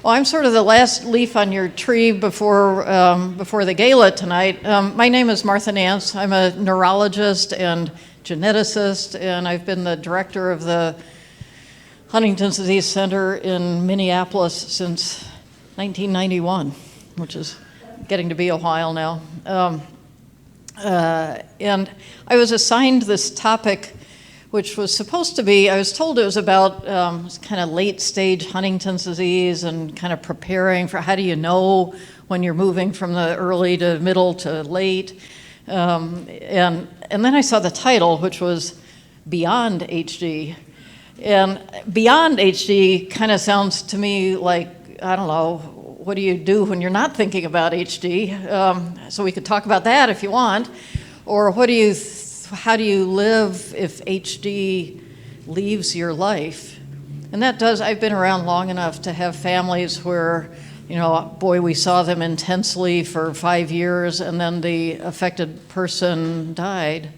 Well, I'm sort of the last leaf on your tree before the gala tonight. My name is Martha Nance. I'm a neurologist and geneticist, and I've been the director of the Huntington's Disease Center in Minneapolis since 1991, which is getting to be a while now. And I was assigned this topic, which was supposed to be, I was told it was about kind of late stage Huntington's disease and kind of preparing for how do you know when you're moving from the early to middle to late. And then I saw the title, which was Beyond HD. And Beyond HD kind of sounds to me like, I don't know, what do you do when you're not thinking about HD? So we could talk about that if you want. Or how do you live if HD leaves your life? And that does, I've been around long enough to have families where, you know, boy, we saw them intensely for 5 years and then the affected person died.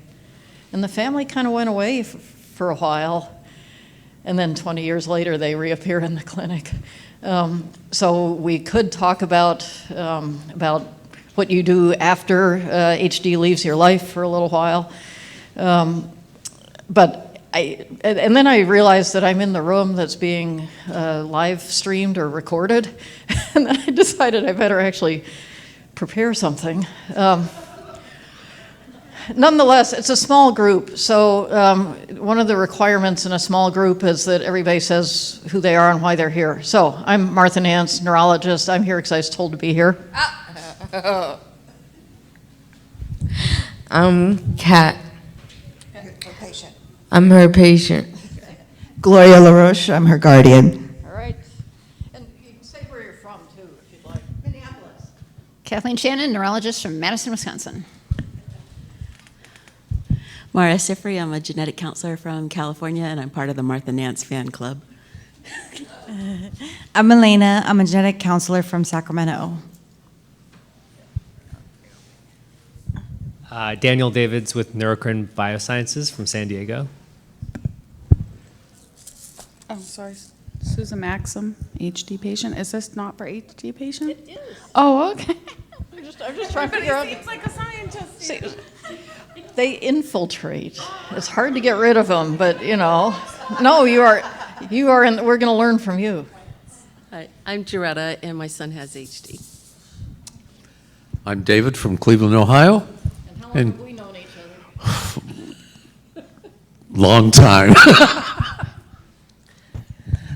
And the family kind of went away for a while. And then 20 years later, they reappear in the clinic. So we could talk about what you do after HD leaves your life for a little while. But then I realized that I'm in the room that's being live streamed or recorded, and then I decided I better actually prepare something. Nonetheless, it's a small group, so one of the requirements in a small group is that everybody says who they are and why they're here. So I'm Martha Nance, neurologist. I'm here because I was told to be here. I'm Kat. Her patient. I'm her patient. Gloria LaRoche, I'm her guardian. All right. And you can say where you're from, too, if you'd like. Minneapolis. Kathleen Shannon, neurologist from Madison, Wisconsin. Mara Sifri, I'm a genetic counselor from California, and I'm part of the Martha Nance fan club. I'm Elena. I'm a genetic counselor from Sacramento. Daniel Davids with Neurocrine Biosciences from San Diego. Oh, sorry. Susan Maxim, HD patient. Is this not for HD patients? It is. Oh, okay. I'm just trying to figure out. Seems like a scientist. See, they infiltrate. It's hard to get rid of them, but you know. No, you are, and we're going to learn from you. Hi, I'm Jaretta, and my son has HD. I'm David from Cleveland, Ohio. And how long have we known each other? Long time.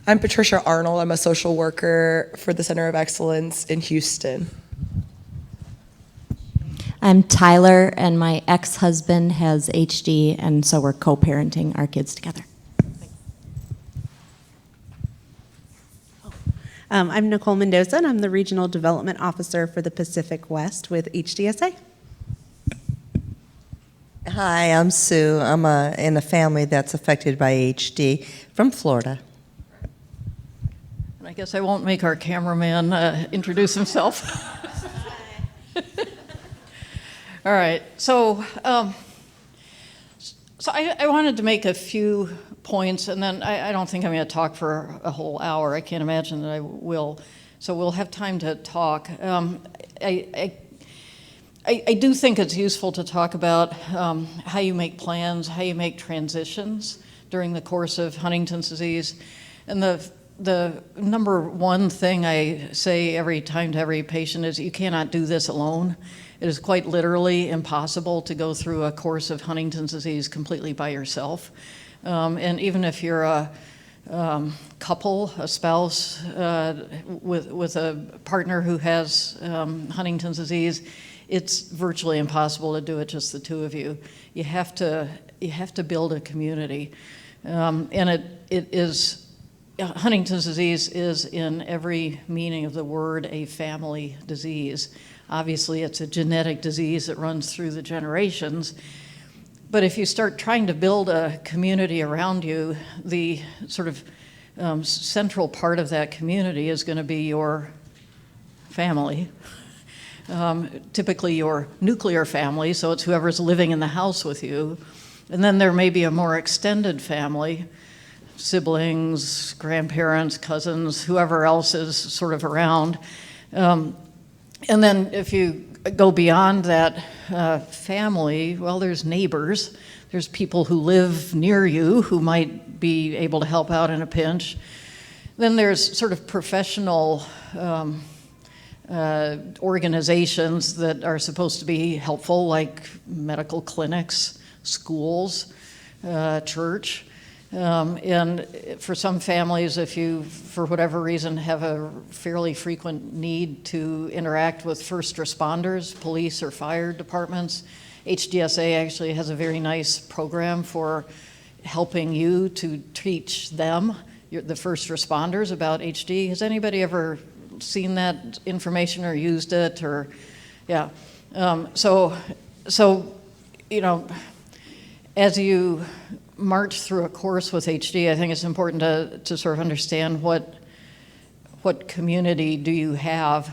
I'm Patricia Arnold. I'm a social worker for the Center of Excellence in Houston. I'm Tyler, and my ex-husband has HD, and so we're co-parenting our kids together. I'm Nicole Mendoza, and I'm the Regional Development Officer for the Pacific West with HDSA. Hi, I'm Sue. I'm in a family that's affected by HD from Florida. And I guess I won't make our cameraman introduce himself. All right, so I wanted to make a few points, and then I don't think I'm going to talk for a whole hour. I can't imagine that I will. So we'll have time to talk. I do think it's useful to talk about how you make plans, how you make transitions during the course of Huntington's disease. And the number one thing I say every time to every patient is you cannot do this alone. It is quite literally impossible to go through a course of Huntington's disease completely by yourself. And even if you're a couple, a spouse with a partner who has Huntington's disease, it's virtually impossible to do it just the two of you. You have to build a community, and it is Huntington's disease is in every meaning of the word a family disease. Obviously, it's a genetic disease that runs through the generations. But if you start trying to build a community around you, the sort of central part of that community is going to be your family. Typically your nuclear family, so it's whoever's living in the house with you. And then there may be a more extended family, siblings, grandparents, cousins, whoever else is sort of around. And then if you go beyond that family, well, there's neighbors. There's people who live near you who might be able to help out in a pinch. Then there's sort of professional organizations that are supposed to be helpful, like medical clinics, schools, church. And for some families, if you, for whatever reason, have a fairly frequent need to interact with first responders, police or fire departments, HDSA actually has a very nice program for helping you to teach them, the first responders, about HD. Has anybody seen that information or used it? Or, yeah. So you know, as you march through a course with HD, I think it's important to sort of understand what community do you have,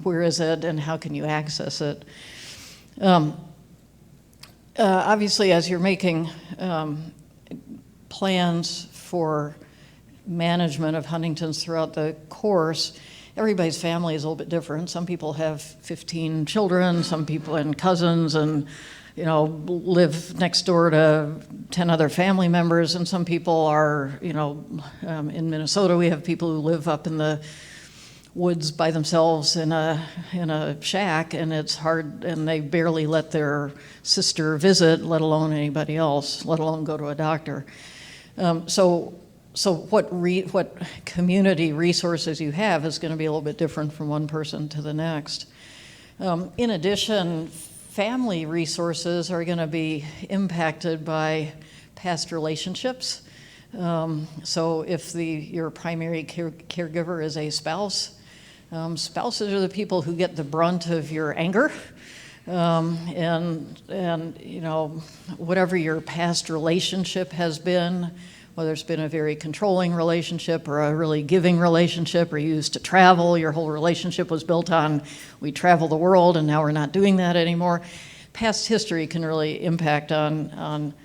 where is it, and how can you access it. Obviously, as you're making plans for management of Huntington's throughout the course, everybody's family is a little bit different. Some people have 15 children, some people and cousins, and live next door to 10 other family members, and some people are, in Minnesota we have people who live up in the woods by themselves in a shack, and it's hard, and they barely let their sister visit, let alone anybody else, let alone go to a doctor. So what community resources you have is going to be a little bit different from one person to the next. In addition, family resources are going to be impacted by past relationships. So if your primary caregiver is a spouse, spouses are the people who get the brunt of your anger, and whatever your past relationship has been, whether it's been a very controlling relationship or a really giving relationship, or you used to travel, your whole relationship was built on we travel the world and now we're not doing that anymore. Past history can really impact on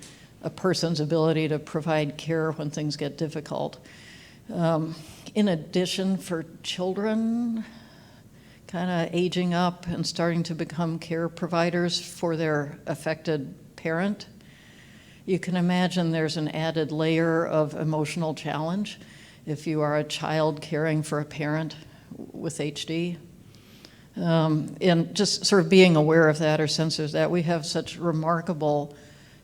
a person's ability to provide care when things get difficult. In addition, for children kind of aging up and starting to become care providers for their affected parent, you can imagine there's an added layer of emotional challenge if you are a child caring for a parent with HD. And just sort of being aware of that or sensitive to that. We have such remarkable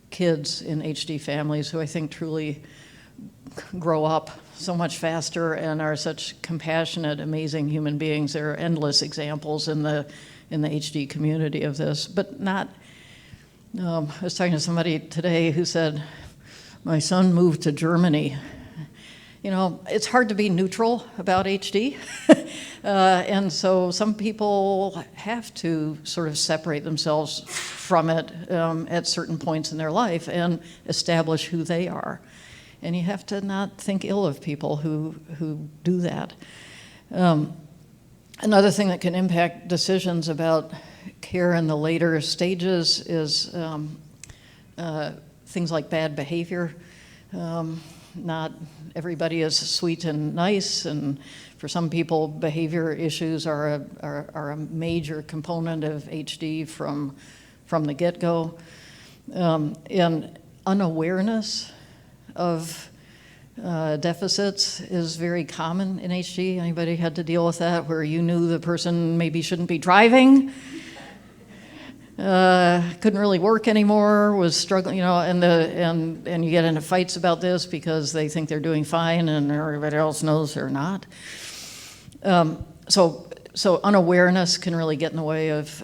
kids in HD families who I think truly grow up so much faster and are such compassionate, amazing human beings. There are endless examples in the HD community of this, but not. I was talking to somebody today who said, my son moved to Germany. It's hard to be neutral about HD. And so some people have to sort of separate themselves from it at certain points in their life and establish who they are. And you have to not think ill of people who do that. Another thing that can impact decisions about care in the later stages is things like bad behavior. Not everybody is sweet and nice, and for some people, behavior issues are a major component of HD from the get-go. And unawareness of deficits is very common in HD. Anybody had to deal with that, where you knew the person maybe shouldn't be driving, couldn't really work anymore, was struggling, and you get into fights about this because they think they're doing fine and everybody else knows they're not. So unawareness can really get in the way of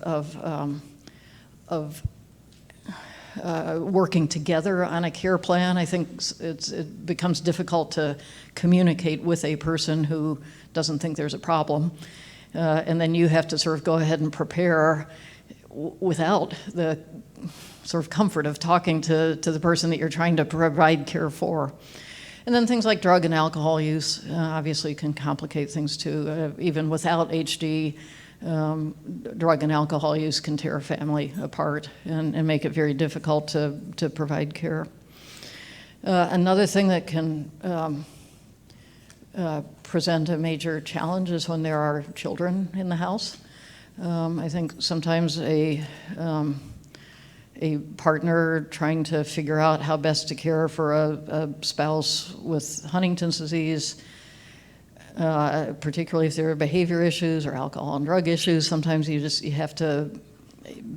working together on a care plan. I think it becomes difficult to communicate with a person who doesn't think there's a problem. And then you have to sort of go ahead and prepare without the sort of comfort of talking to the person that you're trying to provide care for. And then things like drug and alcohol use obviously can complicate things too. Even without HD, drug and alcohol use can tear a family apart and make it very difficult to provide care. Another thing that can present a major challenge is when there are children in the house. I think sometimes a partner trying to figure out how best to care for a spouse with Huntington's disease, particularly if there are behavior issues or alcohol and drug issues, sometimes you have to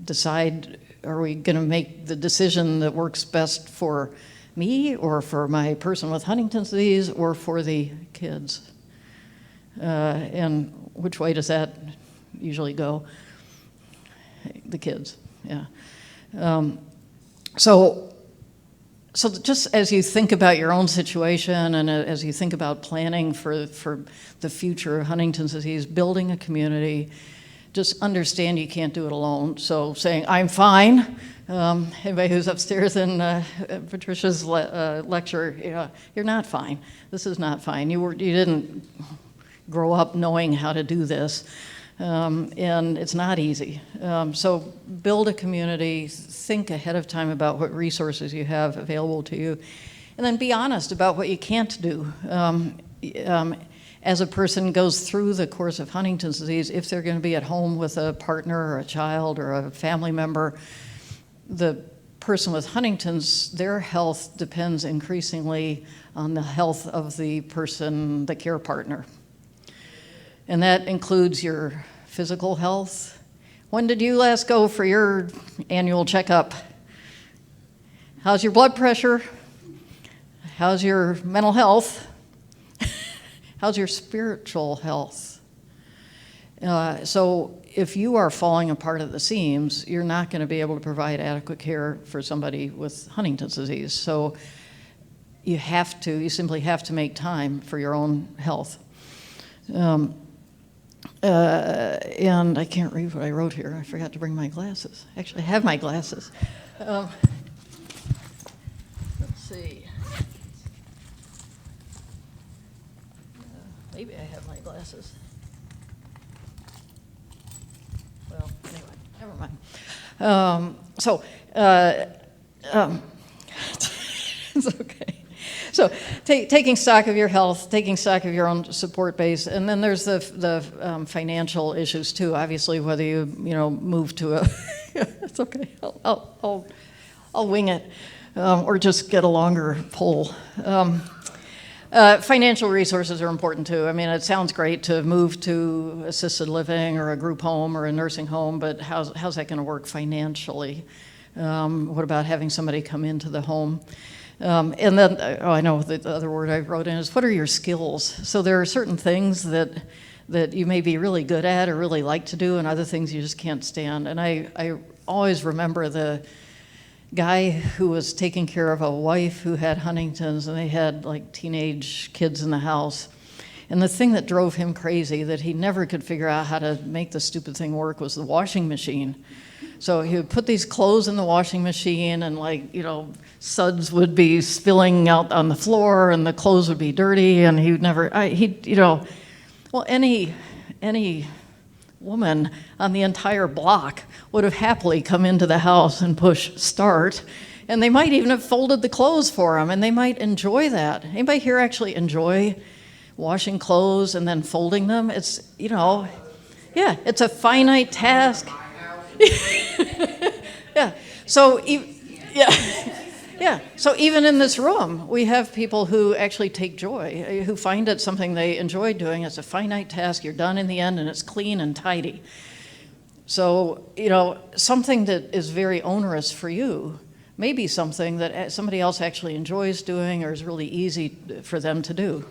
decide, are we going to make the decision that works best for me or for my person with Huntington's disease or for the kids? And which way does that usually go? The kids, yeah. So just as you think about your own situation and as you think about planning for the future of Huntington's disease, building a community, just understand you can't do it alone. So saying, I'm fine. Anybody who's upstairs in Patricia's lecture, you're not fine. This is not fine. You didn't grow up knowing how to do this. And it's not easy. So build a community, think ahead of time about what resources you have available to you, and then be honest about what you can't do. As a person goes through the course of Huntington's disease, if they're going to be at home with a partner or a child or a family member, the person with Huntington's, their health depends increasingly on the health of the person, the care partner. And that includes your physical health. When did you last go for your annual checkup? How's your blood pressure? How's your mental health? How's your spiritual health? So if you are falling apart at the seams, you're not going to be able to provide adequate care for somebody with Huntington's disease. So you simply have to make time for your own health. And I can't read what I wrote here. I forgot to bring my glasses. Actually, I have my glasses. Let's see. Maybe I have my glasses. Well, anyway, never mind. It's okay. So taking stock of your health, taking stock of your own support base, and then there's the financial issues too. Obviously, whether you move to a, it's okay. I'll wing it, or just get a longer pole. Financial resources are important too. I mean, it sounds great to move to assisted living or a group home or a nursing home, but how's that going to work financially? What about having somebody come into the home? And then, I know the other word I wrote in is, what are your skills? So there are certain things that you may be really good at or really like to do, and other things you just can't stand. And I always remember the guy who was taking care of a wife who had Huntington's, and they had like teenage kids in the house. And the thing that drove him crazy, that he never could figure out how to make the stupid thing work, was the washing machine. So he would put these clothes in the washing machine, and suds would be spilling out on the floor, and the clothes would be dirty, and he would never, well, any woman on the entire block would have happily come into the house and push start, and they might even have folded the clothes for him, and they might enjoy that. Anybody here actually enjoy washing clothes and then folding them? It's, yeah, it's a finite task. Yeah. So, yeah. So even in this room, we have people who actually take joy, who find it something they enjoy doing. It's a finite task. You're done in the end, and it's clean and tidy. So, something that is very onerous for you may be something that somebody else actually enjoys doing or is really easy for them to do.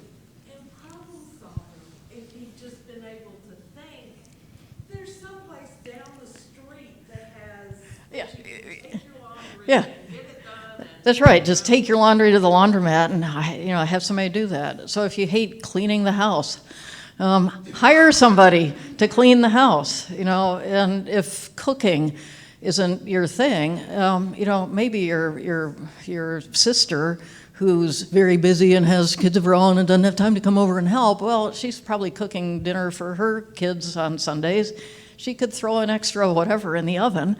Yeah, that's right. Just take your laundry to the laundromat and have somebody do that. So if you hate cleaning the house, hire somebody to clean the house. And if cooking isn't your thing, maybe your sister, who's very busy and has kids of her own and doesn't have time to come over and help, well, she's probably cooking dinner for her kids on Sundays. She could throw an extra whatever in the oven.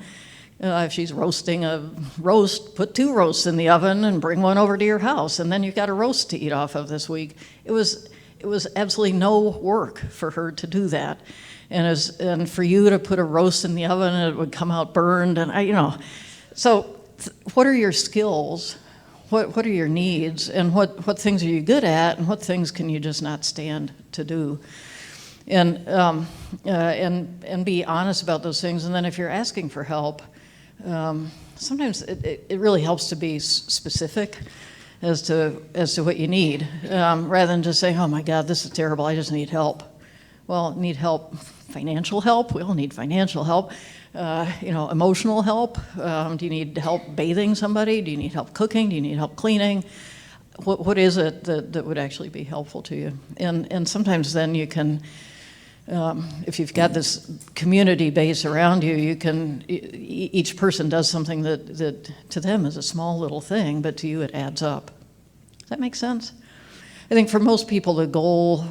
If she's roasting a roast, put 2 roasts in the oven and bring one over to your house, and then you've got a roast to eat off of this week. It was absolutely no work for her to do that, and for you to put a roast in the oven and it would come out burned, and So, what are your skills? What are your needs? And what things are you good at? And what things can you just not stand to do? And be honest about those things. And then if you're asking for help, sometimes it really helps to be specific as to what you need, rather than just saying, "Oh my God, this is terrible. I just need help." Well, need help, financial help. We all need financial help. Emotional help. Do you need help bathing somebody? Do you need help cooking? Do you need help cleaning? What is it that would actually be helpful to you? And sometimes then you can, if you've got this community base around you, you can, each person does something that to them is a small little thing, but to you it adds up. Does that make sense? I think for most people the goal,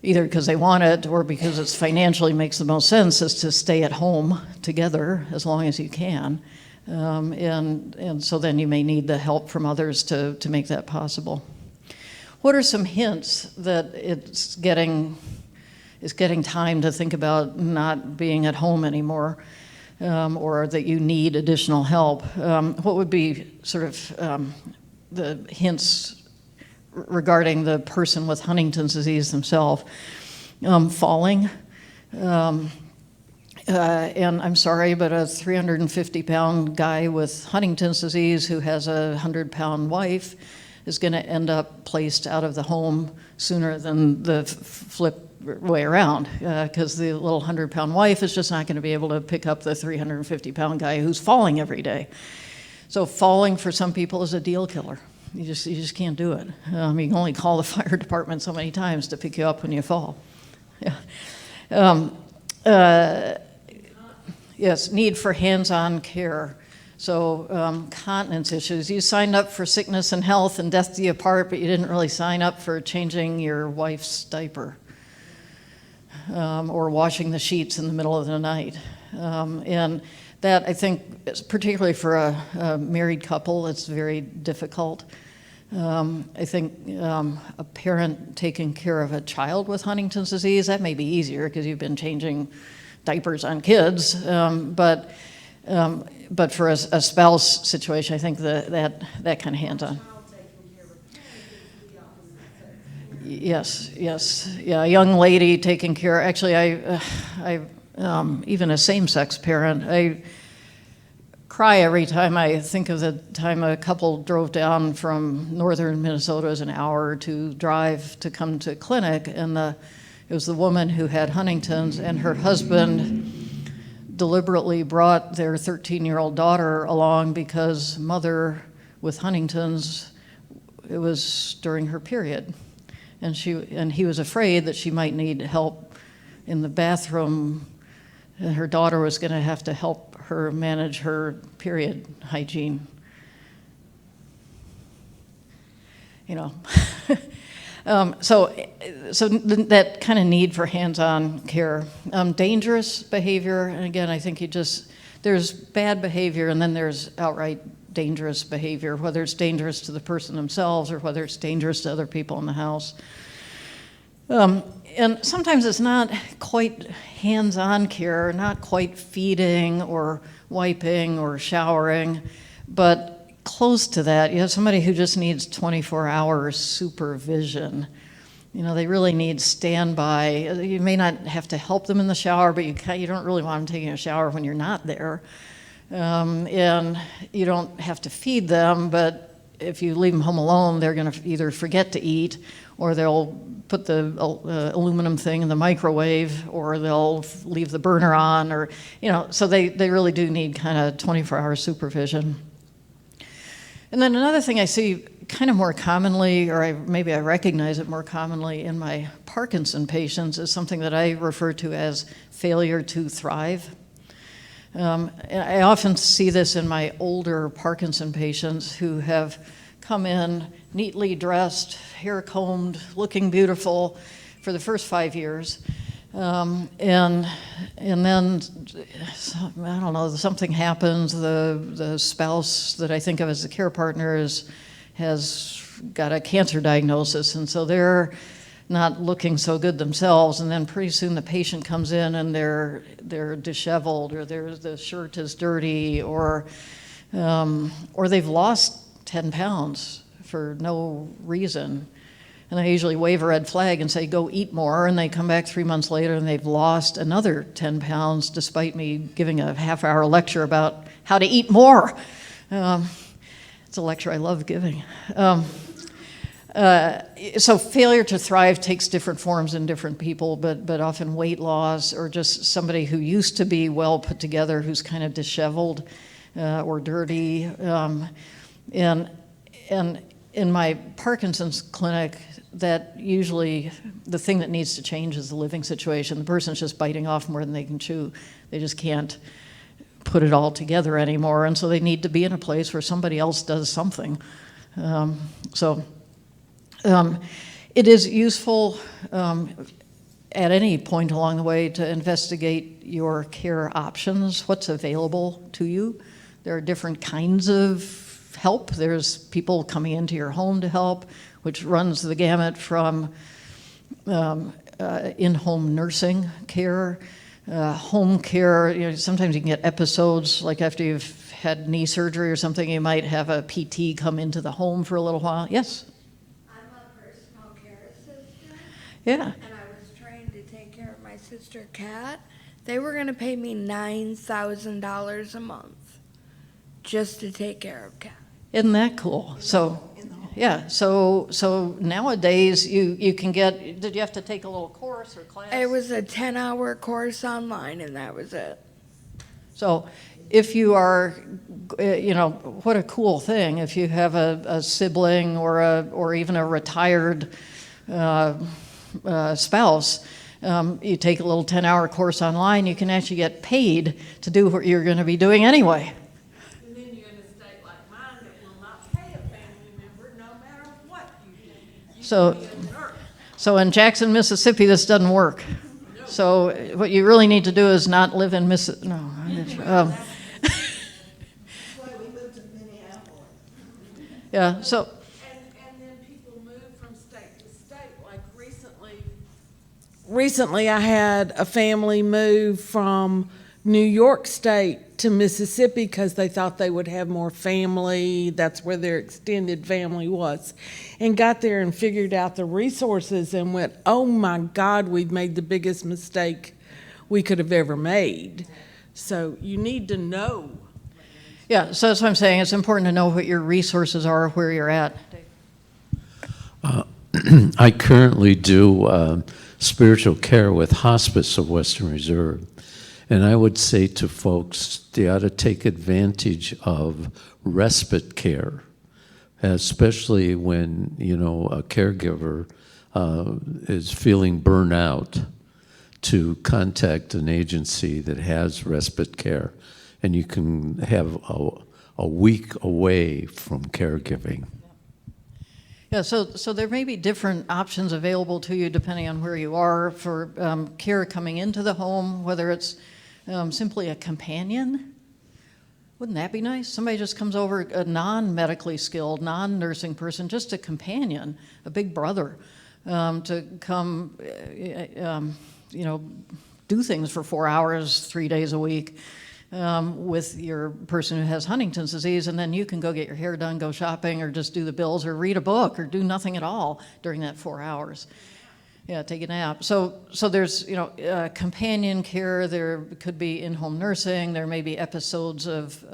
either because they want it or because it financially makes the most sense, is to stay at home together as long as you can. And so then you may need the help from others to make that possible. What are some hints that it's getting time to think about not being at home anymore, or that you need additional help? What would be sort of the hints regarding the person with Huntington's disease themselves? Falling. And I'm sorry, but a 350-pound guy with Huntington's disease who has a 100-pound wife is going to end up placed out of the home sooner than the flip way around, because the little 100-pound wife is just not going to be able to pick up the 350-pound guy who's falling every day. So falling for some people is a deal killer. You just can't do it. You can only call the fire department so many times to pick you up when you fall. Yeah. Yes, need for hands-on care. So continence issues. You signed up for sickness and health and death do you part, but you didn't really sign up for changing your wife's diaper, or washing the sheets in the middle of the night. And that, I think, particularly for a married couple, it's very difficult. I think a parent taking care of a child with Huntington's disease, that may be easier because you've been changing diapers on kids. But for a spouse situation, I think that kind of hands-on. Yes, yeah, a young lady taking care. Actually, I even a same-sex parent, I cry every time I think of the time a couple drove down from northern Minnesota, as an hour or two drive to come to clinic, and it was the woman who had Huntington's, and her husband deliberately brought their 13-year-old daughter along because mother with Huntington's, it was during her period, and he was afraid that she might need help in the bathroom, and her daughter was going to have to help her manage her period hygiene. So that kind of need for hands-on care. Dangerous behavior, and again, I think there's bad behavior and then there's outright dangerous behavior, whether it's dangerous to the person themselves or whether it's dangerous to other people in the house. And sometimes it's not quite hands-on care, not quite feeding or wiping or showering, but close to that. You have somebody who just needs 24-hour supervision. They really need standby. You may not have to help them in the shower, but you don't really want them taking a shower when you're not there. And you don't have to feed them, but if you leave them home alone, they're going to either forget to eat, or they'll put the aluminum thing in the microwave, or they'll leave the burner on, or so they really do need kind of 24-hour supervision. And then another thing I see kind of more commonly, or maybe I recognize it more commonly in my Parkinson patients, is something that I refer to as failure to thrive. I often see this in my older Parkinson patients who have come in neatly dressed, hair combed, looking beautiful for the first 5 years. And then, I don't know, something happens, the spouse that I think of as the care partner has got a cancer diagnosis, and so they're not looking so good themselves, and then pretty soon the patient comes in and they're disheveled, or the shirt is dirty, or they've lost 10 pounds for no reason. And I usually wave a red flag and say, go eat more, and they come back 3 months later and they've lost another 10 pounds despite me giving a half-hour lecture about how to eat more. It's a lecture I love giving. So failure to thrive takes different forms in different people, but often weight loss, or just somebody who used to be well put together who's kind of disheveled or dirty. And in my Parkinson's clinic, that usually the thing that needs to change is the living situation. The person's just biting off more than they can chew. They just can't put it all together anymore, and so they need to be in a place where somebody else does something. It is useful at any point along the way to investigate your care options, what's available to you. There are different kinds of help. There's people coming into your home to help, which runs the gamut from in-home nursing care, home care. Sometimes you can get episodes, like after you've had knee surgery or something, you might have a PT come into the home for a little while. Yes? Yeah. And I was trained to take care of my sister Kat. They were going to pay me $9,000 a month just to take care of Kat. Isn't that cool? So, yeah. So nowadays you can get. Did you have to take a little course or class? It was a 10-hour course online, and that was it. So, if you are, what a cool thing if you have a sibling or even a retired spouse, you take a little 10-hour course online, you can actually get paid to do what you're going to be doing anyway. And then you're in a state like mine that will not pay a family member no matter what you do. So in Jackson, Mississippi, this doesn't work. No. So what you really need to do is not live in Mississippi. No. That's why we moved to Minneapolis. Yeah, so. Recently, I had a family move from New York State to Mississippi because they thought they would have more family. That's where their extended family was. And got there and figured out the resources and went, oh my God, we've made the biggest mistake we could have ever made. So you need to know. Yeah, so that's what I'm saying. It's important to know what your resources are, where you're at. I currently do spiritual care with Hospice of Western Reserve. And I would say to folks, they ought to take advantage of respite care, especially when, a caregiver is feeling burnout, to contact an agency that has respite care. And you can have a week away from caregiving. Yeah, so there may be different options available to you depending on where you are for care coming into the home, whether it's simply a companion. Wouldn't that be nice? Somebody just comes over, a non-medically skilled, non-nursing person, just a companion, a big brother, to come, do things for 4 hours, 3 days a week. With your person who has Huntington's disease, and then you can go get your hair done, go shopping, or just do the bills, or read a book, or do nothing at all during that 4 hours. Yeah, take a nap. So there's companion care. There could be in-home nursing. There may be episodes of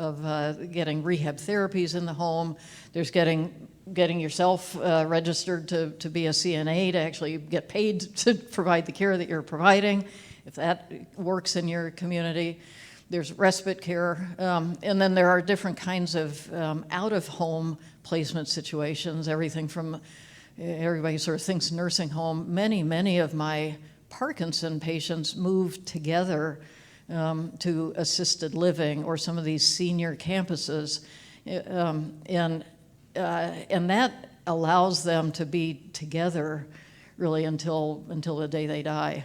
getting rehab therapies in the home. There's getting yourself registered to be a CNA to actually get paid to provide the care that you're providing, if that works in your community. There's respite care, and then there are different kinds of out-of-home placement situations, everything from, everybody sort of thinks nursing home. Many of my Parkinson patients moved together to assisted living or some of these senior campuses, and that allows them to be together really until the day they die.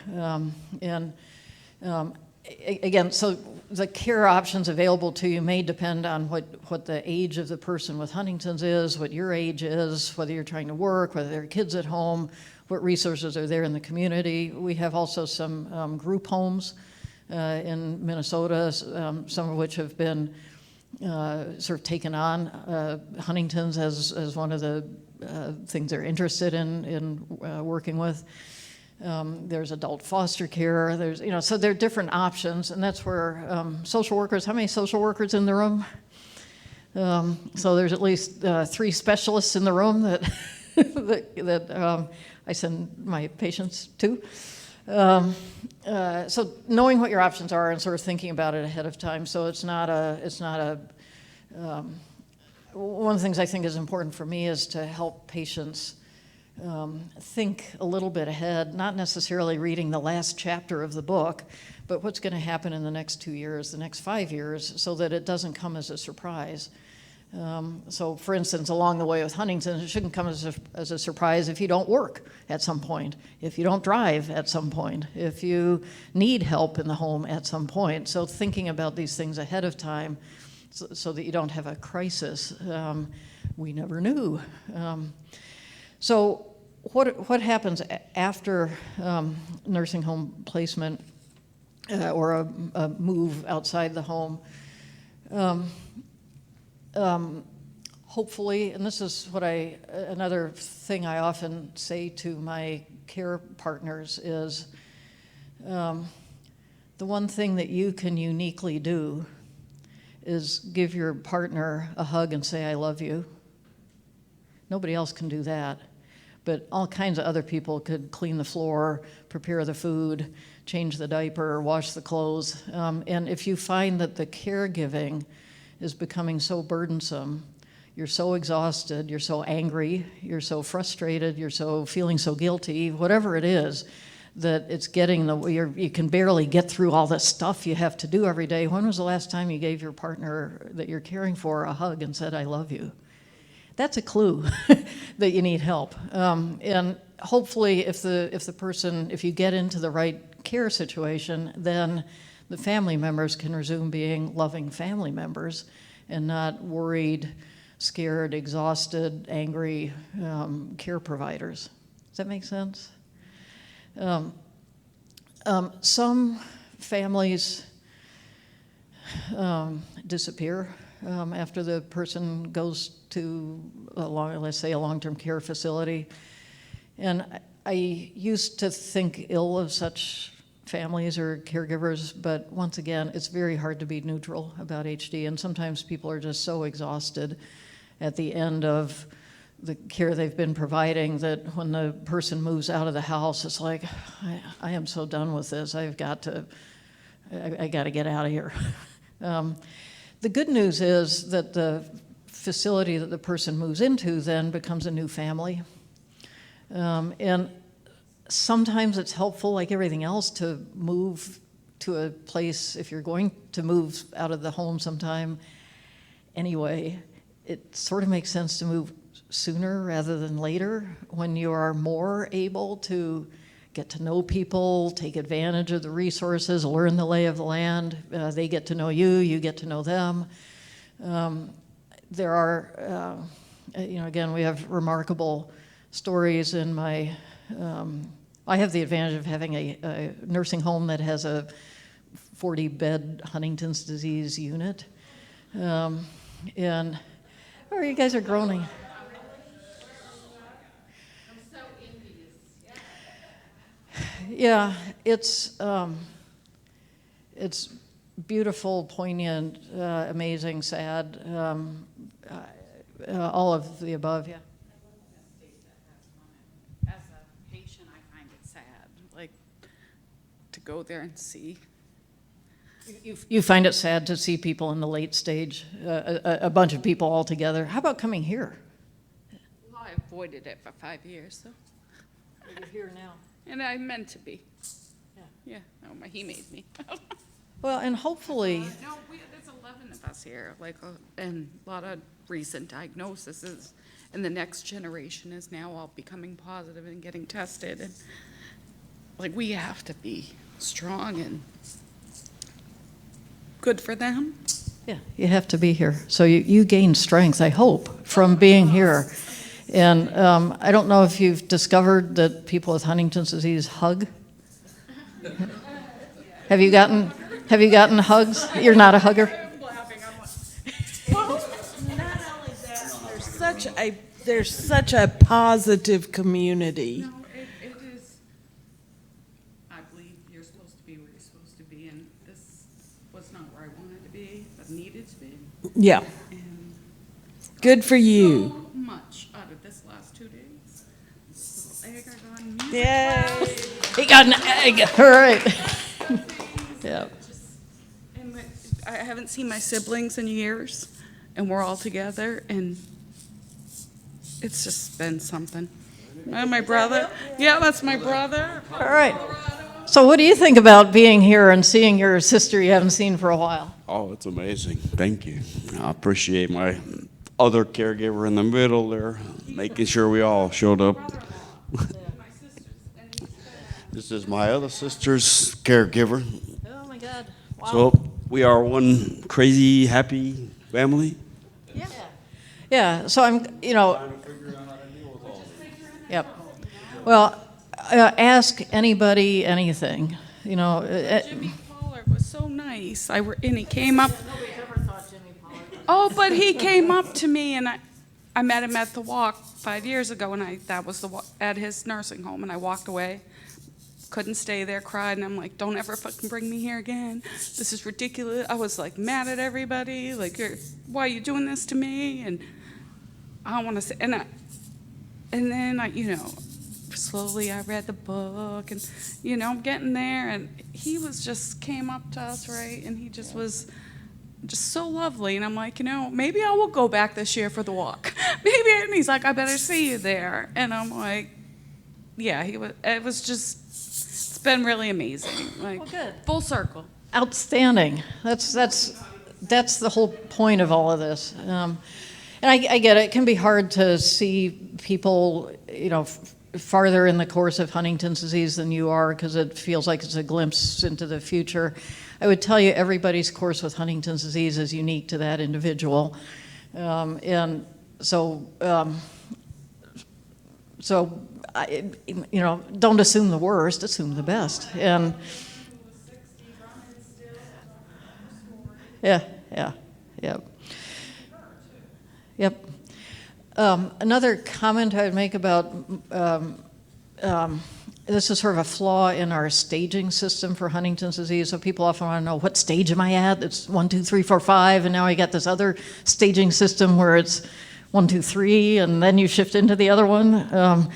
Again, so the care options available to you may depend on what the age of the person with Huntington's is, what your age is, whether you're trying to work, whether there are kids at home, what resources are there in the community. We have also some group homes in Minnesota, some of which have been sort of taken on Huntington's as one of the things they're interested in working with. There's adult foster care. There's, so there are different options, and that's where social workers. How many social workers in the room? So there's at least 3 specialists in the room that that I send my patients to. So knowing what your options are and sort of thinking about it ahead of time. So it's not a. One of the things I think is important for me is to help patients think a little bit ahead, not necessarily reading the last chapter of the book, but what's going to happen in the next 2 years, the next 5 years, so that it doesn't come as a surprise. So, for instance, along the way with Huntington, it shouldn't come as a surprise if you don't work at some point, if you don't drive at some point, if you need help in the home at some point. So thinking about these things ahead of time so that you don't have a crisis, we never knew. So what happens after nursing home placement or a move outside the home? Hopefully, and this is what another thing I often say to my care partners is, the one thing that you can uniquely do is give your partner a hug and say, I love you. Nobody else can do that. But all kinds of other people could clean the floor, prepare the food, change the diaper, wash the clothes. And if you find that the caregiving is becoming so burdensome, you're so exhausted, you're so angry, you're so frustrated, you're so feeling so guilty, whatever it is, that it's getting you can barely get through all the stuff you have to do every day. When was the last time you gave your partner that you're caring for a hug and said, I love you? That's a clue that you need help. And hopefully if you get into the right care situation, then the family members can resume being loving family members and not worried, scared, exhausted, angry care providers. Does that make sense? Some families disappear after the person goes to let's say a long-term care facility. And I used to think ill of such families or caregivers, but once again, it's very hard to be neutral about HD, and sometimes people are just so exhausted at the end of the care they've been providing that when the person moves out of the house, it's like, I am so done with this. I got to get out of here. The good news is that the facility that the person moves into then becomes a new family. And sometimes it's helpful, like everything else, to move to a place, if you're going to move out of the home sometime anyway, it sort of makes sense to move sooner rather than later when you are more able to get to know people, take advantage of the resources, learn the lay of the land. They get to know you, you get to know them. There are, again, we have remarkable stories in my, I have the advantage of having a nursing home that has a 40-bed Huntington's disease unit. And, oh, you guys are groaning. Yeah, it's beautiful, poignant, amazing, sad, all of the above, yeah. As a patient, I find it sad, like, to go there and see. You find it sad to see people in the late stage, a bunch of people all together. How about coming here? Well, I avoided it for 5 years, so. You're here now. And I meant to be. Yeah. Yeah, oh, he made me. Well, and hopefully, No, there's a 11 of us here, like, and a lot of recent diagnoses, and the next generation is now all becoming positive and getting tested, and like, we have to be strong and good for them. Yeah, you have to be here. So you gain strength, I hope, from being here. And I don't know if you've discovered that people with Huntington's disease hug. Have you gotten hugs? You're not a hugger? Well, not only that, there's such a positive community. No, it is, I believe you're supposed to be where you're supposed to be, and this was not where I wanted to be, but needed to be. Yeah. And Good for you. so much out of this last 2 days. This little egg I got in music Yay. class. He got an egg. All right. Yeah. And I haven't seen my siblings in years, and we're all together, and it's just been something. And my brother, yeah, that's my brother. All right. So what do you think about being here and seeing your sister you haven't seen for a while? Oh, it's amazing. Thank you. I appreciate my other caregiver in the middle there, making sure we all showed up. This is my other sister's caregiver. Oh my God. Wow. So we are one crazy, happy family. Yeah, so I'm, Yep. Well, ask anybody anything, Jimmy Pollard was so nice. And he came up. Oh, but he came up to me, and I met him at the walk 5 years ago, and that was at his nursing home, and I walked away. Couldn't stay there, cried, and I'm like, don't ever fucking bring me here again. This is ridiculous. I was like mad at everybody, like, why are you doing this to me? And I don't want to say, and then I, slowly I read the book, and, I'm getting there, and he came up to us, right, and he just was just so lovely, and I'm like, maybe I will go back this year for the walk. Maybe, and he's like, I better see you there. And I'm like, yeah, it was just, it's been really amazing. Like, good. Full circle. Outstanding. That's the whole point of all of this. And I get it. It can be hard to see people, farther in the course of Huntington's disease than you are, because it feels like it's a glimpse into the future. I would tell you everybody's course with Huntington's disease is unique to that individual. And so, don't assume the worst, assume the best. And Yep. Another comment I would make about this is sort of a flaw in our staging system for Huntington's disease. So people often want to know, what stage am I at? It's 1, 2, 3, 4, 5, and now I got this other staging system where it's 1, 2, 3, and then you shift into the other one.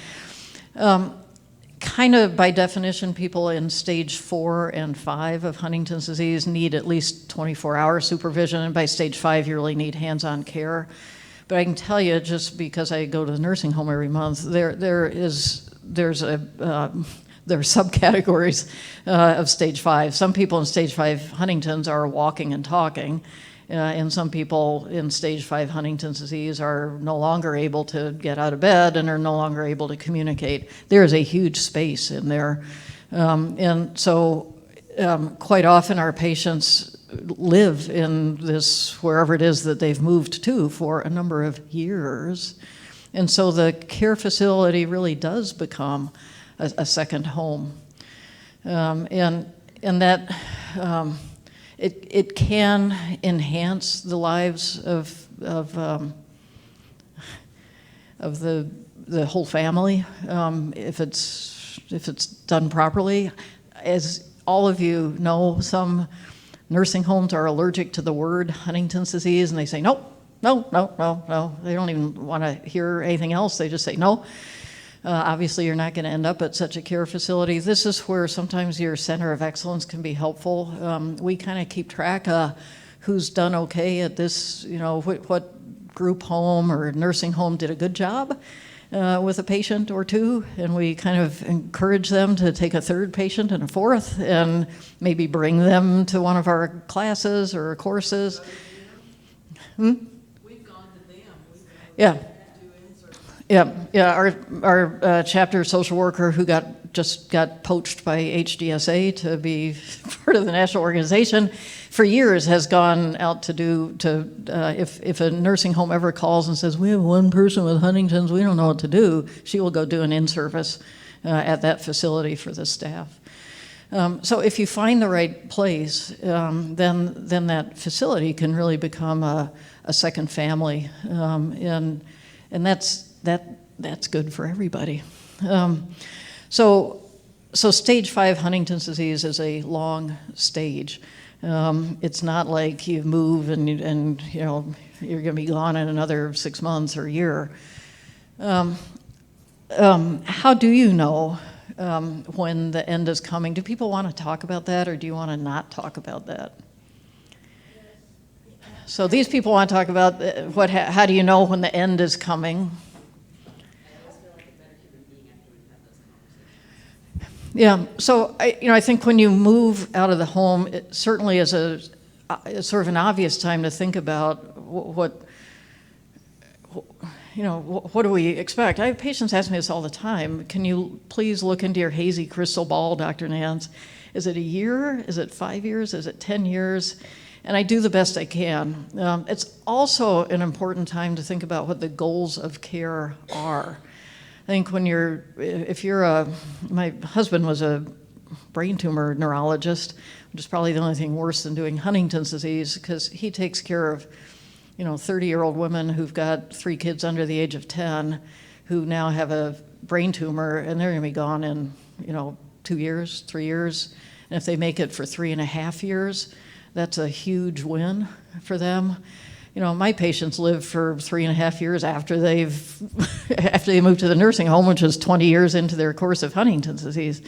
Kind of by definition, people in stage 4 and 5 of Huntington's disease need at least 24-hour supervision, and by stage 5, you really need hands-on care. But I can tell you, just because I go to the nursing home every month, there are subcategories of stage 5. Some people in stage 5 Huntington's are walking and talking, and some people in stage 5 Huntington's disease are no longer able to get out of bed and are no longer able to communicate. There is a huge space in there. And so quite often our patients live in this, wherever it is that they've moved to, for a number of years. And so the care facility really does become a second home. And that it can enhance the lives of the whole family if it's done properly. As all of you know, some nursing homes are allergic to the word Huntington's disease, and they say, nope, no. They don't even want to hear anything else. They just say no. Obviously, you're not going to end up at such a care facility. This is where sometimes your center of excellence can be helpful. We kind of keep track of who's done okay at this, what group home or nursing home did a good job, with a patient or two, and we kind of encourage them to take a third patient and a fourth, and maybe bring them to one of our classes or courses. We've gone to them. Yeah. Our chapter social worker who just got poached by HDSA to be part of the national organization for years has gone out to if a nursing home ever calls and says, we have one person with Huntington's, we don't know what to do, she will go do an in-service at that facility for the staff. So if you find the right place, then that facility can really become a second family, and that's good for everybody. So stage 5 Huntington's disease is a long stage. It's not like you move and you know you're going to be gone in another 6 months or a year. How do you know when the end is coming? Do people want to talk about that, or do you want to not talk about that? So these people want to talk about how do you know when the end is coming? Yeah, so I think when you move out of the home, it certainly is it's sort of an obvious time to think about what do we expect? I have patients ask me this all the time. Can you please look into your hazy crystal ball, Dr. Nance? Is it a year? Is it 5 years? Is it 10 years? And I do the best I can. It's also an important time to think about what the goals of care are. I think my husband was a brain tumor neurologist, which is probably the only thing worse than doing Huntington's disease, because he takes care of 30-year-old women who've got 3 kids under the age of 10 who now have a brain tumor, and they're going to be gone in 2 years, 3 years. And if they make it for 3.5 years, that's a huge win for them. My patients live for 3.5 years after they move to the nursing home, which is 20 years into their course of Huntington's disease.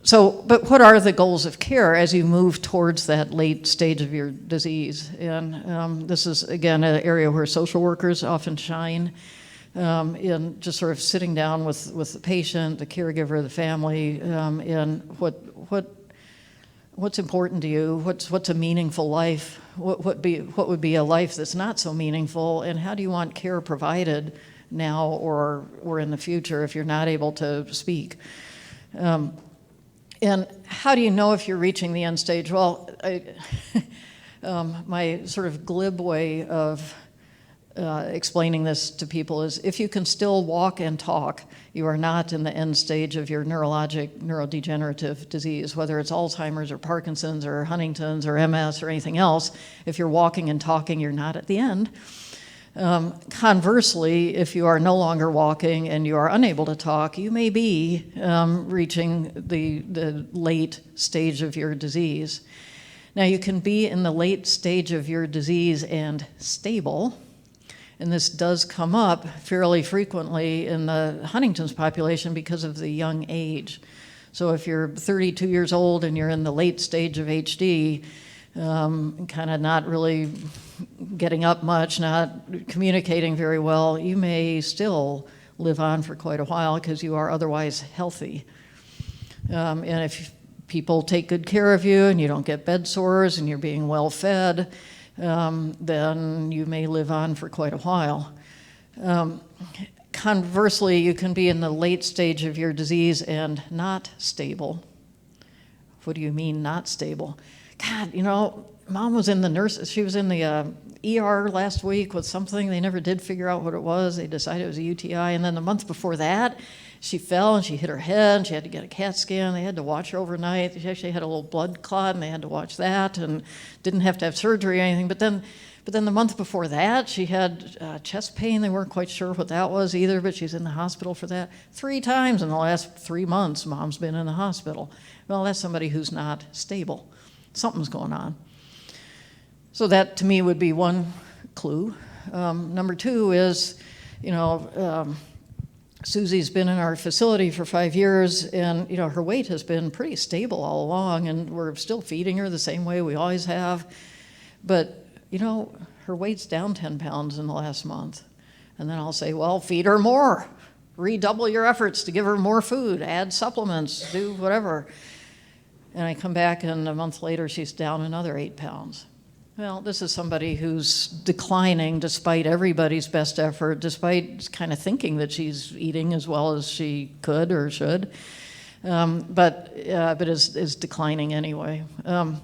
So, but what are the goals of care as you move towards that late stage of your disease? And this is, again, an area where social workers often shine in just sort of sitting down with the patient, the caregiver, the family, and what's important to you, what's a meaningful life, what would be a life that's not so meaningful, and how do you want care provided now or in the future if you're not able to speak? And how do you know if you're reaching the end stage? Well, my sort of glib way of explaining this to people is if you can still walk and talk, you are not in the end stage of your neurodegenerative disease, whether it's Alzheimer's or Parkinson's or Huntington's or MS or anything else. If you're walking and talking, you're not at the end. Conversely, if you are no longer walking and you are unable to talk, you may be reaching the late stage of your disease. Now, you can be in the late stage of your disease and stable, and this does come up fairly frequently in the Huntington's population because of the young age. So if you're 32 years old and you're in the late stage of HD, kind of not really getting up much, not communicating very well, you may still live on for quite a while because you are otherwise healthy. And if people take good care of you and you don't get bed sores and you're being well fed, then you may live on for quite a while. Conversely, you can be in the late stage of your disease and not stable. What do you mean not stable? God, Mom was in she was in the ER last week with something. They never did figure out what it was. They decided it was a UTI. And then the month before that, she fell and she hit her head and she had to get a CAT scan. They had to watch her overnight. She actually had a little blood clot and they had to watch that and didn't have to have surgery or anything. But then the month before that, she had chest pain. They weren't quite sure what that was either, but she's in the hospital for that. 3 times in the last 3 months, Mom's been in the hospital. Well, that's somebody who's not stable. Something's going on. So that, to me, would be one clue. Number 2 is, Susie's been in our facility for 5 years, and her weight has been pretty stable all along, and we're still feeding her the same way we always have. But her weight's down 10 pounds in the last month. And then I'll say, well, feed her more. Redouble your efforts to give her more food, add supplements, do whatever. And I come back, and a month later, she's down another 8 pounds. Well, this is somebody who's declining despite everybody's best effort, despite kind of thinking that she's eating as well as she could or should, but is declining anyway. And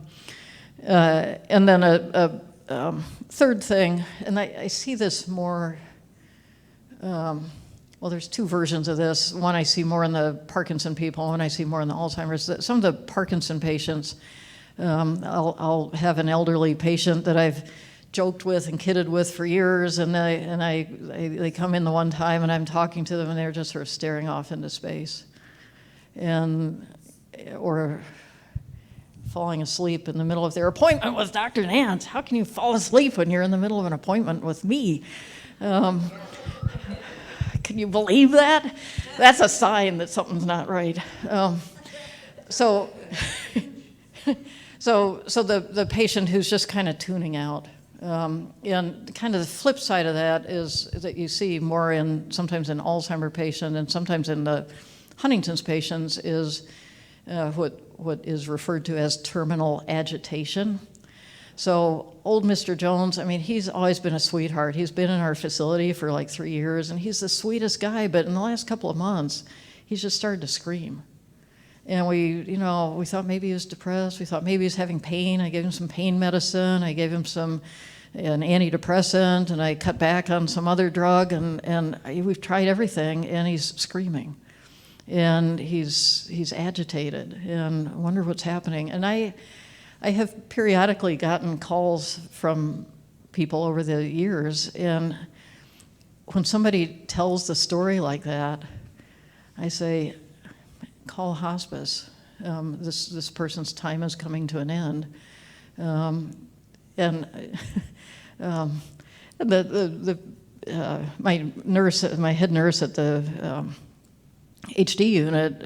then a third thing, and I see this more. Well, there's two versions of this. One I see more in the Parkinson people, one I see more in the Alzheimer's. Some of the Parkinson patients, I'll have an elderly patient that I've joked with and kidded with for years, and they come in the one time, and I'm talking to them, and they're just sort of staring off into space, or falling asleep in the middle of their appointment with Dr. Nance. How can you fall asleep when you're in the middle of an appointment with me? Can you believe that? That's a sign that something's not right. So the patient who's just kind of tuning out. And kind of the flip side of that is that you see more sometimes in Alzheimer's patient and sometimes in the Huntington's patients is what is referred to as terminal agitation. So old Mr. Jones, I mean, he's always been a sweetheart. He's been in our facility for like 3 years, and he's the sweetest guy, but in the last couple of months, he's just started to scream. And we thought maybe he was depressed. We thought maybe he was having pain. I gave him some pain medicine. I gave him an antidepressant, and I cut back on some other drug, and we've tried everything, and he's screaming. And he's agitated, and I wonder what's happening. And I have periodically gotten calls from people over the years, and when somebody tells the story like that, I say, call hospice. This person's time is coming to an end. My head nurse at the HD unit,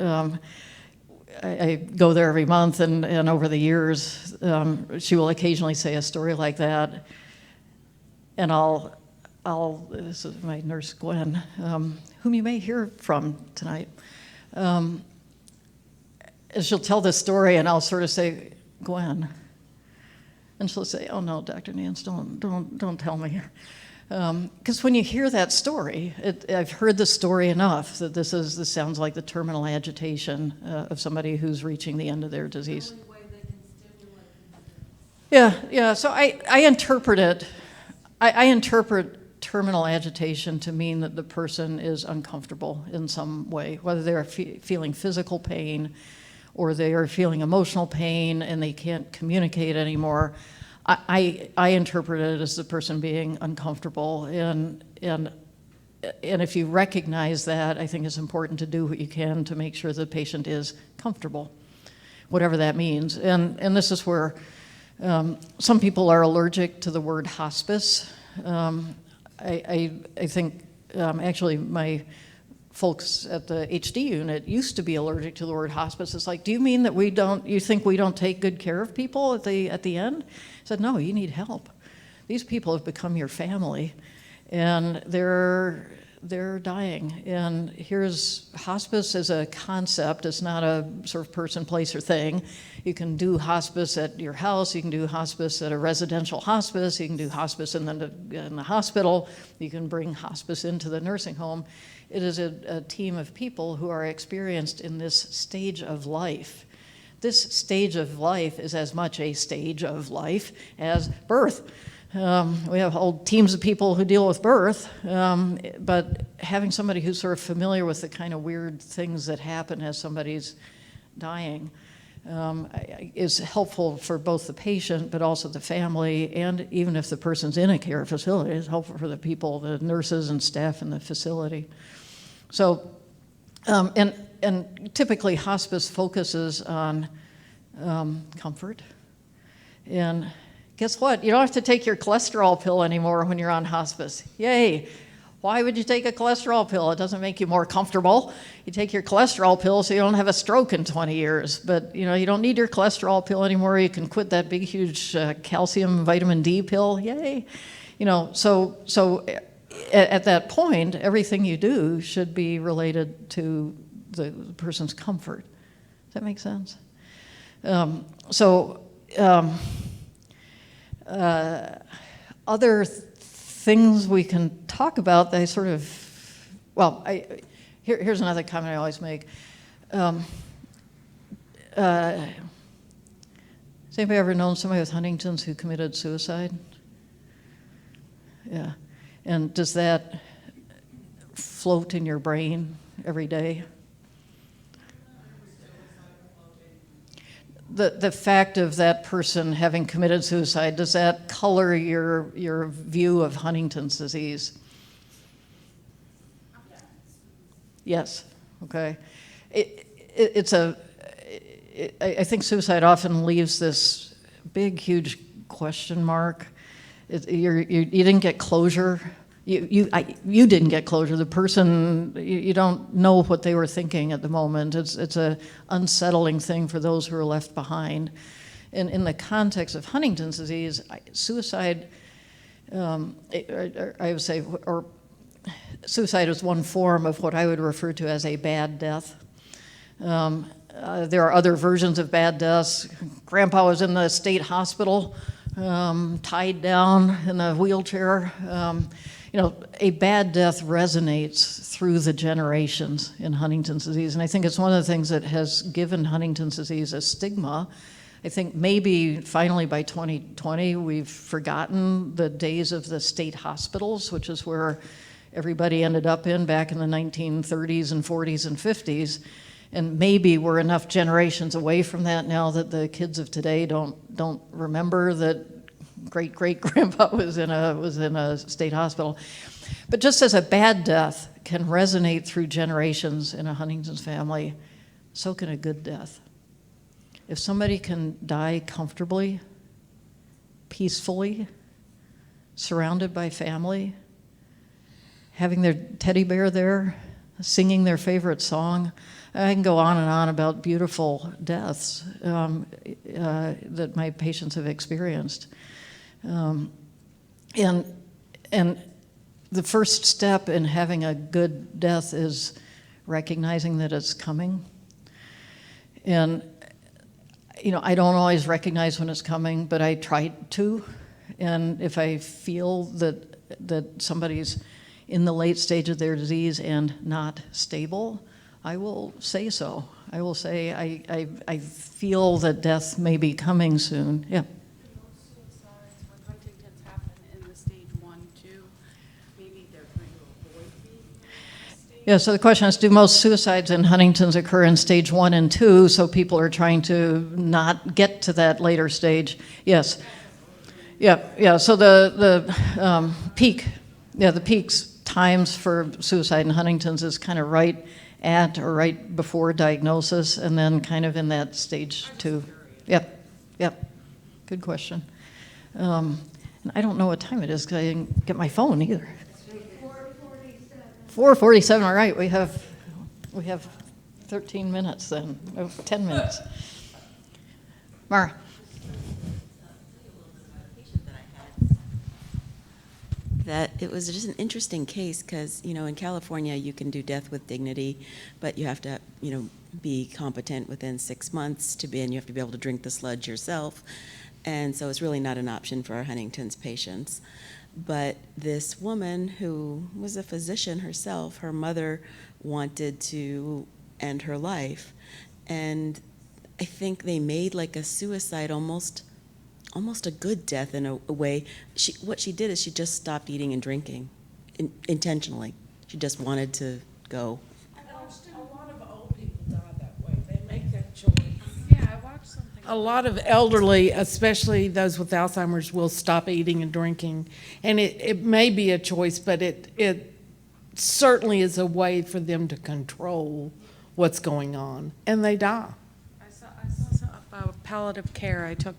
I go there every month, and over the years, she will occasionally say a story like that, and this is my nurse Gwen, whom you may hear from tonight. And she'll tell this story, and I'll sort of say, Gwen, and she'll say, oh no, Dr. Nance, don't tell me. Because when you hear that story, I've heard the story enough that this sounds like the terminal agitation of somebody who's reaching the end of their disease. Yeah. So I interpret it. I interpret terminal agitation to mean that the person is uncomfortable in some way, whether they're feeling physical pain or they are feeling emotional pain and they can't communicate anymore. I interpret it as the person being uncomfortable, and if you recognize that, I think it's important to do what you can to make sure the patient is comfortable, whatever that means. And this is where some people are allergic to the word hospice. I think actually my folks at the HD unit used to be allergic to the word hospice. It's like, do you mean that you think we don't take good care of people at the end? I said, no, you need help. These people have become your family, and they're dying. And here's hospice as a concept. It's not a sort of person, place, or thing. You can do hospice at your house. You can do hospice at a residential hospice. You can do hospice in the hospital. You can bring hospice into the nursing home. It is a team of people who are experienced in this stage of life. This stage of life is as much a stage of life as birth. We have whole teams of people who deal with birth, but having somebody who's sort of familiar with the kind of weird things that happen as somebody's dying is helpful for both the patient but also the family, and even if the person's in a care facility, it's helpful for the people, the nurses and staff in the facility. So, and typically hospice focuses on comfort. And guess what? You don't have to take your cholesterol pill anymore when you're on hospice. Yay! Why would you take a cholesterol pill? It doesn't make you more comfortable. You take your cholesterol pill so you don't have a stroke in 20 years. But you don't need your cholesterol pill anymore. You can quit that big, huge calcium, vitamin D pill. Yay! So at that point, everything you do should be related to the person's comfort. Does that make sense? Other things we can talk about, they sort of, well, here's another comment I always make. Has anybody ever known somebody with Huntington's who committed suicide? Yeah. And does that float in your brain every day? The fact of that person having committed suicide, does that color your view of Huntington's disease? Yes. Okay. I think suicide often leaves this big, huge question mark. You didn't get closure. You didn't get closure. The person, you don't know what they were thinking at the moment. It's a unsettling thing for those who are left behind. And in the context of Huntington's disease, suicide, I would say, or suicide is one form of what I would refer to as a bad death. There are other versions of bad deaths. Grandpa was in the state hospital, tied down in a wheelchair. A bad death resonates through the generations in Huntington's disease. And I think it's one of the things that has given Huntington's disease a stigma. I think maybe finally by 2020, we've forgotten the days of the state hospitals, which is where everybody ended up in back in the 1930s and 40s and 50s. And maybe we're enough generations away from that now that the kids of today don't remember that great-great-grandpa was in a state hospital. But just as a bad death can resonate through generations in a Huntington's family, so can a good death. If somebody can die comfortably, peacefully, surrounded by family, having their teddy bear there, singing their favorite song, I can go on and on about beautiful deaths that my patients have experienced. And the first step in having a good death is recognizing that it's coming. And, I don't always recognize when it's coming, but I try to. And if I feel that somebody's in the late stage of their disease and not stable, I will say so. I will say I feel that death may be coming soon. Yeah. Suicides with Huntington's happen in the stage 1, 2. Maybe they're trying to avoid being. Yeah, so the question is, do most suicides in Huntington's occur in stage 1 and 2, so people are trying to not get to that later stage? Yes. Yeah, so the peak, the peaks times for suicide in Huntington's is kind of right at or right before diagnosis, and then kind of in that stage 2. Yep. Good question. And I don't know what time it is because I didn't get my phone either. 4:47. All right, we have 13 minutes then. 10 minutes. Mara. That it was just an interesting case because, in California you can do death with dignity, but you have to, be competent within 6 months to be, and you have to be able to drink the sludge yourself. And so it's really not an option for our Huntington's patients. But this woman who was a physician herself, her mother wanted to end her life. And I think they made like a suicide almost a good death in a way. What she did is she just stopped eating and drinking intentionally. She just wanted to go. A lot of old people die that way. They make that choice. Yeah, I watched something. A lot of elderly, especially those with Alzheimer's, will stop eating and drinking. And it may be a choice, but it certainly is a way for them to control what's going on. And they die. I saw something about palliative care. I took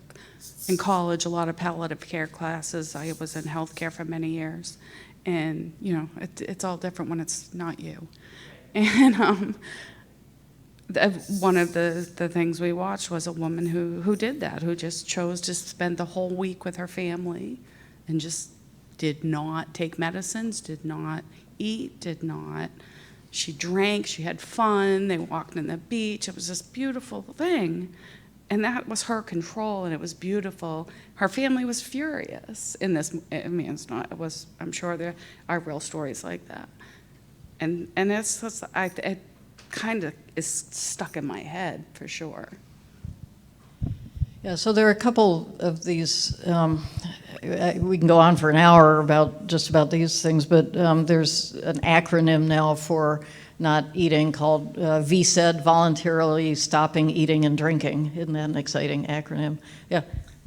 in college a lot of palliative care classes. I was in healthcare for many years. And, it's all different when it's not you. And one of the things we watched was a woman who did that, who just chose to spend the whole week with her family and just did not take medicines, did not eat, she drank, she had fun, they walked on the beach. It was this beautiful thing. And that was her control, and it was beautiful. Her family was furious in this. I mean, I'm sure there are real stories like that. And it kind of is stuck in my head for sure. Yeah, so there are a couple of these, we can go on for an hour about just about these things, but there's an acronym now for not eating called VSED, Voluntarily Stopping Eating and Drinking. Isn't that an exciting acronym? Yeah.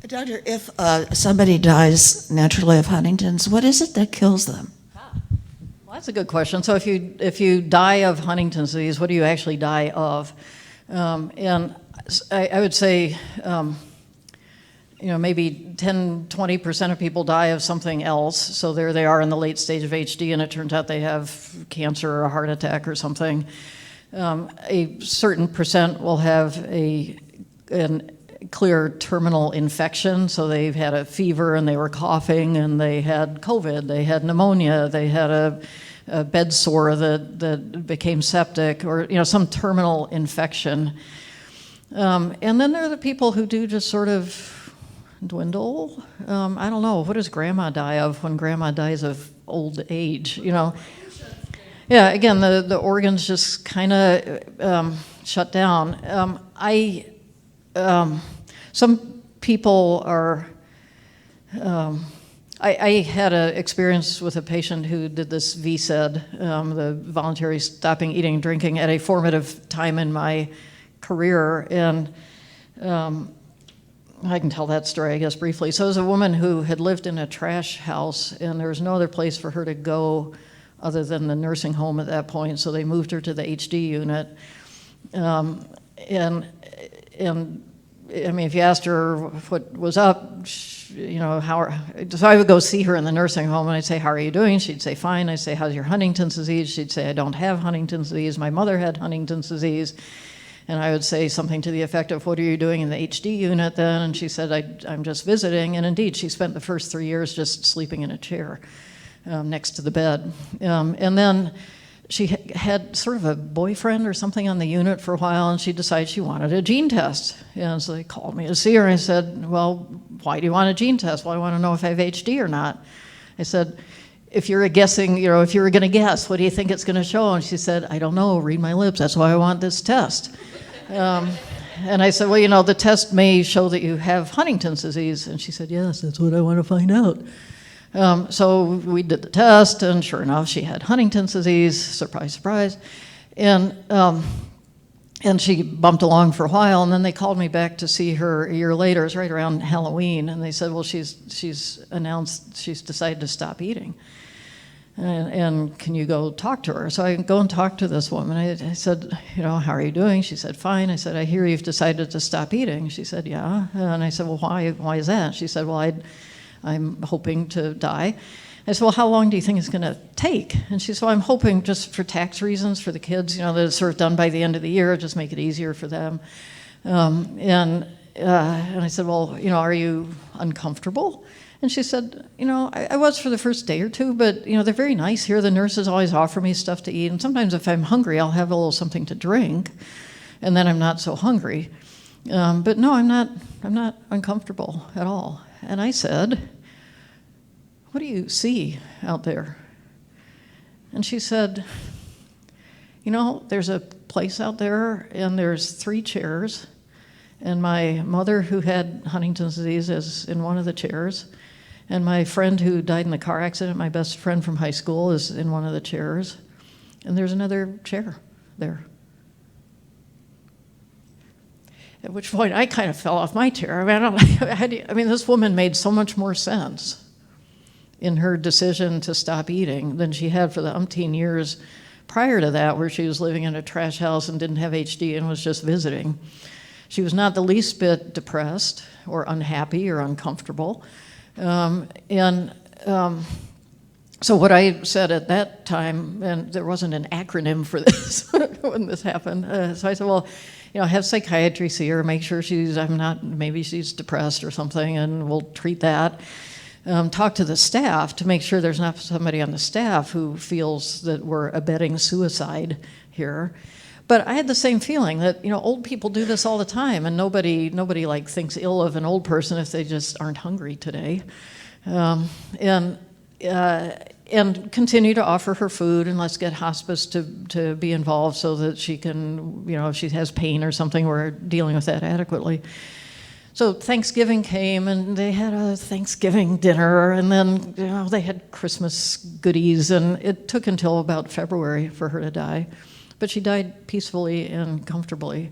Doctor, if somebody dies naturally of Huntington's, what is it that kills them? Well, that's a good question. So if you die of Huntington's disease, what do you actually die of? And I would say, maybe 10, 20% of people die of something else. So there they are in the late stage of HD, and it turns out they have cancer or a heart attack or something. A certain percent will have a clear terminal infection. So they've had a fever and they were coughing, and they had COVID, they had pneumonia, they had a bed sore that became septic, or some terminal infection. And then there are the people who do just sort of dwindle. I don't know. What does grandma die of when grandma dies of old age? Yeah. Again, the organs just kind of shut down. Some people are. I had an experience with a patient who did this VSED, the voluntary stopping eating and drinking, at a formative time in my career, and I can tell that story, I guess, briefly. So it was a woman who had lived in a trash house, and there was no other place for her to go other than the nursing home at that point, so they moved her to the HD unit. And I mean, if you asked her what was up, so I would go see her in the nursing home, and I'd say, how are you doing? She'd say, fine. I'd say, how's your Huntington's disease? She'd say, I don't have Huntington's disease. My mother had Huntington's disease. And I would say something to the effect of, what are you doing in the HD unit then? And she said, I'm just visiting. And indeed, she spent the first 3 years just sleeping in a chair next to the bed. And then she had sort of a boyfriend or something on the unit for a while, and she decided she wanted a gene test. And so they called me to see her, and I said, well, why do you want a gene test? Well, I want to know if I have HD or not. I said, if you're guessing, if you were going to guess, what do you think it's going to show? And she said, I don't know, read my lips, that's why I want this test. And I said, well, the test may show that you have Huntington's disease. And she said, yes, that's what I want to find out. So we did the test, and sure enough, she had Huntington's disease. Surprise, surprise. And she bumped along for a while, and then they called me back to see her a year later. It was right around Halloween, and they said, well, she's announced she's decided to stop eating. And can you go talk to her? So I go and talk to this woman. I said, how are you doing? She said, fine. I said, I hear you've decided to stop eating. She said, yeah. And I said, well, why is that? She said, well, I'm hoping to die. I said, well, how long do you think it's going to take? And she said, well, I'm hoping just for tax reasons for the kids, that it's sort of done by the end of the year, just make it easier for them. And I said, well, are you uncomfortable? And she said, I was for the first day or two, but, they're very nice here. The nurses always offer me stuff to eat. And sometimes if I'm hungry, I'll have a little something to drink. And then I'm not so hungry. But no, I'm not uncomfortable at all. And I said, what do you see out there? And she said, there's a place out there, and there's 3 chairs. And my mother, who had Huntington's disease, is in one of the chairs. And my friend who died in the car accident, my best friend from high school, is in one of the chairs. And there's another chair there. At which point I kind of fell off my chair. I mean, this woman made so much more sense in her decision to stop eating than she had for the umpteen years prior to that, where she was living in a trash house and didn't have HD and was just visiting. She was not the least bit depressed or unhappy or uncomfortable. So what I said at that time, and there wasn't an acronym for this when this happened, so I said, well, have psychiatry see her, make sure maybe she's depressed or something, and we'll treat that. talk to the staff to make sure there's not somebody on the staff who feels that we're abetting suicide here. But I had the same feeling that, old people do this all the time, and nobody like thinks ill of an old person if they just aren't hungry today. And continue to offer her food, and let's get hospice to be involved so that she can, if she has pain or something, we're dealing with that adequately. So Thanksgiving came, and they had a Thanksgiving dinner, and then they had Christmas goodies, and it took until about February for her to die. But she died peacefully and comfortably.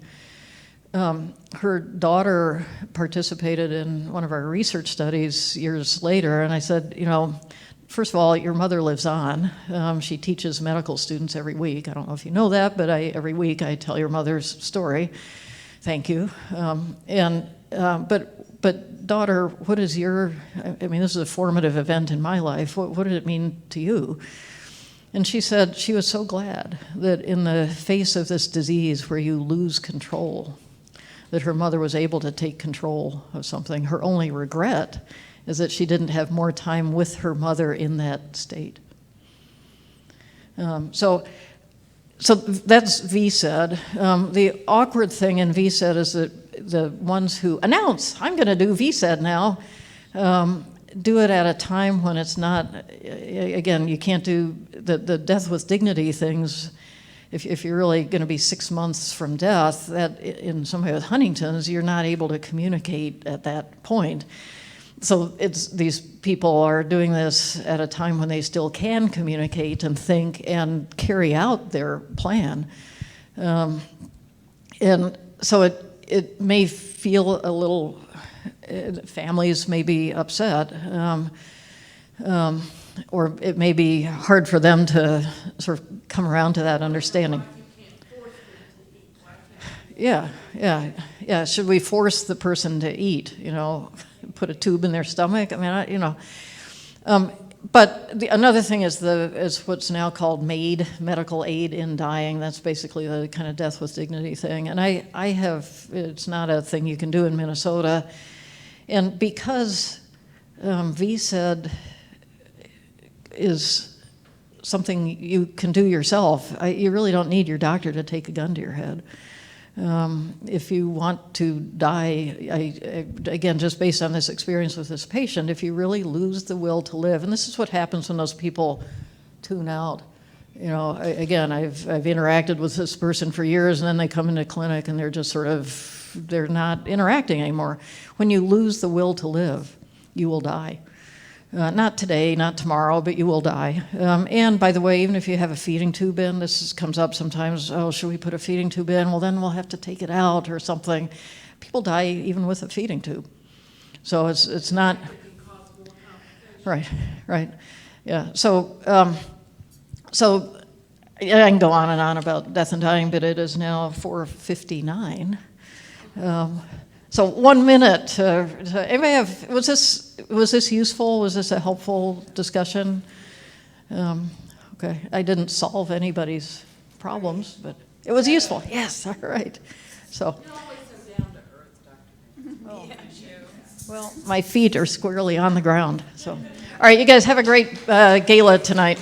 Her daughter participated in one of our research studies years later, and I said, first of all, your mother lives on. She teaches medical students every week. I don't know if you know that, but every week I tell your mother's story. Thank you. But daughter, what is this is a formative event in my life. What did it mean to you? And she said she was so glad that in the face of this disease where you lose control, that her mother was able to take control of something. Her only regret is that she didn't have more time with her mother in that state. So that's VSED. The awkward thing in VSED is that the ones who announce, I'm going to do VSED now, do it at a time when it's not, again, you can't do the death with dignity things. If you're really going to be 6 months from death, that in somebody with Huntington's, you're not able to communicate at that point. So these people are doing this at a time when they still can communicate and think and carry out their plan. And so it may feel a little, families may be upset, or it may be hard for them to sort of come around to that understanding. Yeah. Should we force the person to eat? Put a tube in their stomach? But another thing is what's now called MAID, medical aid in dying. That's basically the kind of death with dignity thing. And it's not a thing you can do in Minnesota. And because VSED is something you can do yourself, you really don't need your doctor to take a gun to your head. If you want to die, again, just based on this experience with this patient, if you really lose the will to live, and this is what happens when those people tune out. Again, I've interacted with this person for years, and then they come into clinic and they're just they're not interacting anymore. When you lose the will to live, you will die. Not today, not tomorrow, but you will die. And by the way, even if you have a feeding tube in, comes up sometimes, should we put a feeding tube in? Well, then we'll have to take it out or something. People die even with a feeding tube. So it's not... Right. Yeah, so I can go on and on about death and dying, but it is now 4:59. So 1 minute. Anybody was this useful? Was this a helpful discussion? Okay, I didn't solve anybody's problems, but it was useful. Yes, all right. So. Well, my feet are squarely on the ground. So, all right, you guys have a great gala tonight.